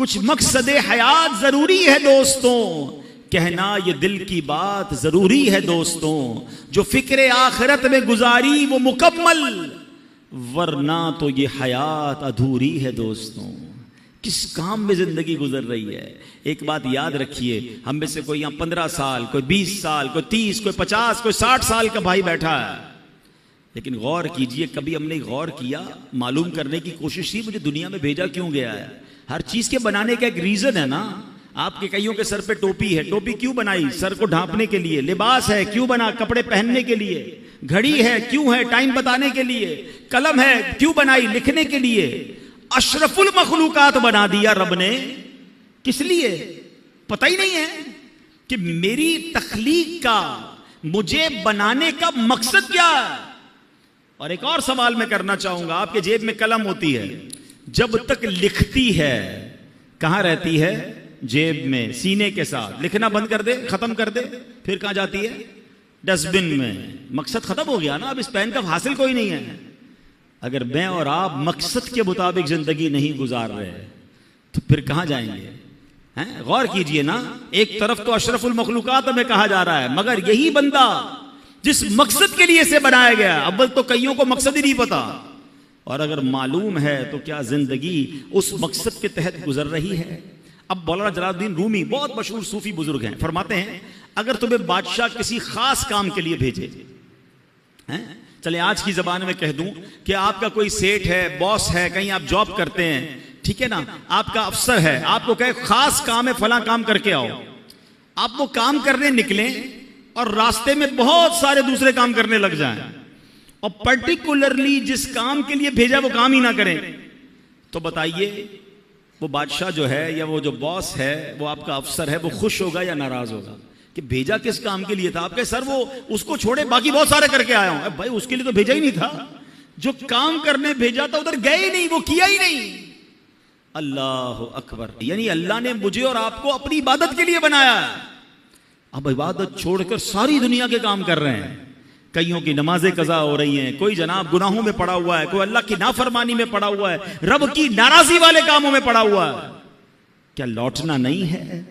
کچھ مقصد حیات ضروری ہے دوستوں، کہنا یہ دل کی بات ضروری ہے دوستوں، جو فکر آخرت میں گزاری وہ مکمل، ورنہ تو یہ حیات ادھوری ہے دوستوں۔ کس کام میں زندگی گزر رہی ہے؟ ایک بات یاد رکھیے، ہم میں سے کوئی یہاں 15 سال، کوئی 20 سال، کوئی 30، کوئی 50، کوئی 60 سال کا بھائی بیٹھا ہے، لیکن غور کیجئے، کبھی ہم نے غور کیا، معلوم کرنے کی کوشش کی مجھے دنیا میں بھیجا کیوں گیا ہے؟ ہر چیز کے بنانے کا ایک ریزن ہے نا۔ آپ کے کئیوں کے سر پہ ٹوپی ہے، ٹوپی کیوں بنائی؟ سر کو ڈھانپنے کے لیے۔ لباس ہے، کیوں بنا؟ کپڑے پہننے کے لیے۔ گھڑی ہے، کیوں ہے؟ ٹائم بتانے کے لیے۔ قلم ہے، کیوں بنائی؟ لکھنے کے لیے۔ اشرف المخلوقات بنا دیا رب نے، کس لیے؟ پتہ ہی نہیں ہے کہ میری تخلیق کا، مجھے بنانے کا مقصد کیا ہے۔ اور ایک اور سوال میں کرنا چاہوں گا، آپ کے جیب میں قلم ہوتی ہے، جب تک لکھتی ہے کہاں رہتی ہے؟ جیب میں، سینے کے ساتھ۔ لکھنا بند کر دے، ختم کر دے، پھر کہاں جاتی ہے؟ ڈسٹ بن میں۔ مقصد ختم ہو گیا نا، اب اس پین کا حاصل کوئی نہیں ہے۔ اگر میں اور آپ مقصد کے مطابق زندگی نہیں گزار رہے تو پھر کہاں جائیں گے؟ غور کیجئے نا، ایک طرف تو اشرف المخلوقات ہمیں کہا جا رہا ہے، مگر یہی بندہ جس مقصد کے لیے سے بنایا گیا، اول تو کئیوں کو مقصد ہی نہیں پتا، اور اگر معلوم ہے تو کیا زندگی اس مقصد کے تحت گزر رہی ہے؟ اب مولانا جلال الدین رومی بہت مشہور صوفی بزرگ ہیں، فرماتے ہیں اگر تمہیں بادشاہ کسی خاص کام کے لیے بھیجے، چلے آج کی زبان میں کہہ دوں کہ آپ کا کوئی سیٹ ہے، باس ہے، کہیں آپ جاب کرتے ہیں، ٹھیک ہے نا، آپ کا افسر ہے، آپ کو کہے خاص کام ہے، فلاں کام کر کے آؤ، آپ وہ کام کرنے نکلیں اور راستے میں بہت سارے دوسرے کام کرنے لگ جائیں، اور پرٹیکولرلی جس کام کے لیے بھیجا وہ کام ہی نہ کریں، تو بتائیے وہ بادشاہ جو ہے یا وہ جو باس ہے، وہ آپ کا افسر ہے، وہ خوش ہوگا یا ناراض ہوگا؟ کہ بھیجا کس کام کے لیے تھا؟ آپ کے سر وہ اس کو چھوڑے باقی بہت سارے کر کے آیا ہوں۔ بھائی اس کے لیے تو بھیجا ہی نہیں تھا، جو کام کرنے بھیجا تھا ادھر گئے ہی نہیں، وہ کیا ہی نہیں۔ اللہ اکبر، یعنی اللہ نے مجھے اور آپ کو اپنی عبادت کے لیے بنایا ہے، اب عبادت چھوڑ کر ساری دنیا کے کام کر رہے ہیں۔ کئیوں کی نمازیں قضا ہو رہی ہیں، کوئی جناب گناہوں میں پڑا ہوا ہے، کوئی اللہ کی نافرمانی میں پڑا ہوا ہے، رب کی ناراضی والے کاموں میں پڑا ہوا ہے۔ کیا لوٹنا نہیں ہے؟